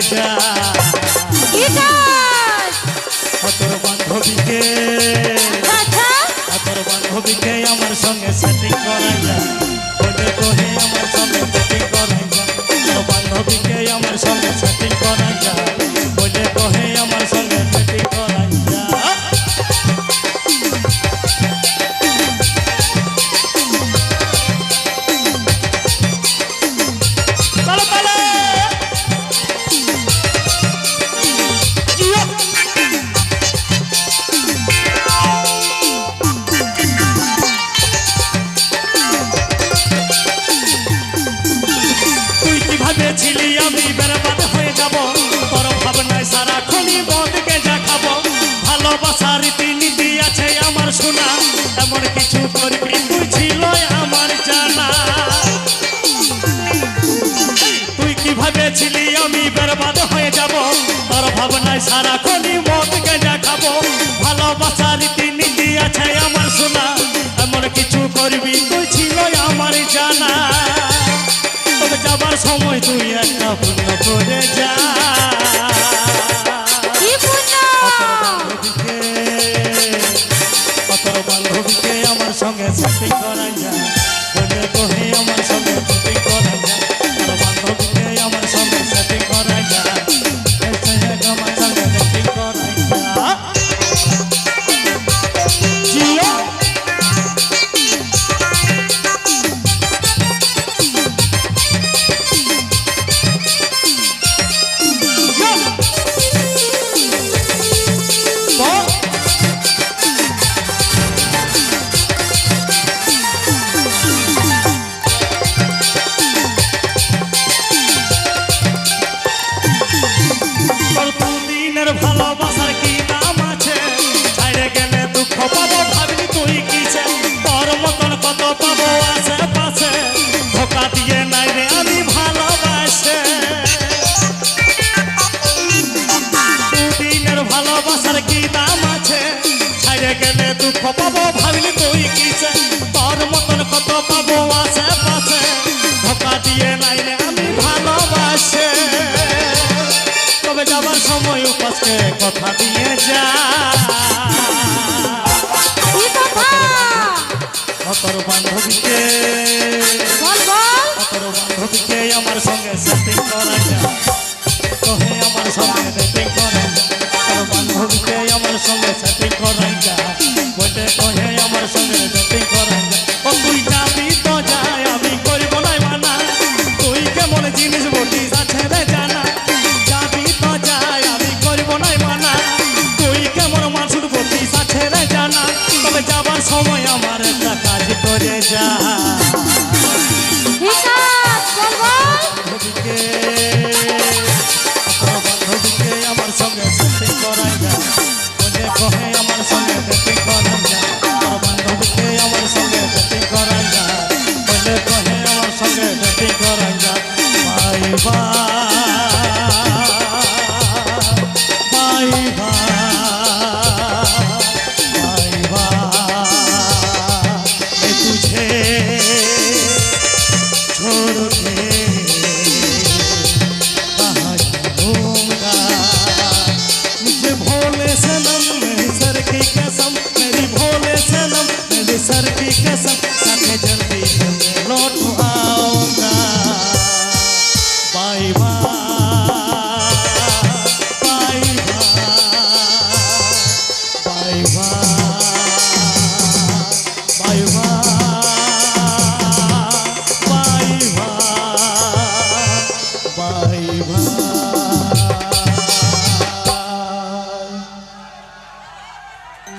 যা তোর বান্ধবীকে তোর বান্ধবীকে আমার সঙ্গে সেটিং করাই যা বলে কহে আমার সঙ্গে সেটিং করাই যা তোর বান্ধবীকে আমার সঙ্গে সেটিং করাই যা বলে কহে আমার সঙ্গে সেটিং করাই যা ছিলি আমি বরবাদ হয়ে যাব তোর ভাবনায় সারাক্ষণই বদকে যা খাবো ভালোবাসার রীতিনীতি আছে আমার শোনা এমন কিছু করবি তুই ছিল আমার জানা তুই কি ভেবেছিলি আমি বরবাদ হয়ে যাব তোর ভাবনায় সারাক্ষণই বদকে যা খাবো ভালোবাসার রীতিনীতি আছে আমার শোনা এমন কিছু করবি তুই ছিল আমার জানা যাবার সময় তুই একটা পূর্ণ করে যা বান্ধবীকে আমার সঙ্গে সেটিং করাই যা বলে কহে আমার সঙ্গে সেটিং করাই যা তোর বান্ধবীকে আমার সঙ্গে সেটিং করাই যা আমার সঙ্গে সেটিং করাই যা ভালোবাসার কি দাম আছে ছাইড়ে গেলে দুঃখ পাবো ভাবলি তুই কিছে তোর মতন কত পাবো আশেপাশে ধোকা দিয়ে নাই রে আমি ভালোবাসে দুদিনের ভালোবাসার কি দাম আছে ছাইড়ে গেলে দুঃখ পাবো ভাবলি তুই কিছে তোর মতন কত পাবো আশেপাশে ধোকা দিয়ে নাই রে আমি ভালোবাসে তবে যাবার সময় উপাসকে কথা দিয়ে যা তোর বান্ধবীকে আমার সঙ্গে সেটিং করাই যা কহে আমার সঙ্গে সেটিং করাই যা তোর বান্ধবীকে আমার সঙ্গে সেটিং করাই যা বলে কহে আমার সঙ্গে সেটিং করাই যা ও তুই যাবি তো যায় আমি করব না মানা তুই কেমন জিনিস বলিস আছে রে জানা যাবার সময় আমার একটা কাজ করে যা বান্ধবীকে আমার সঙ্গে সেটিং করাই যা বলে কহে আমার সঙ্গে সেটিং করাই যা তোর বান্ধবীকে আমার সঙ্গে সেটিং করাই যা বলে কহে আমার সঙ্গে সেটিং করাই যা বাই বাই सर की कसम साथे जल्दी जल्दी लौट आऊंगा बाय बाय।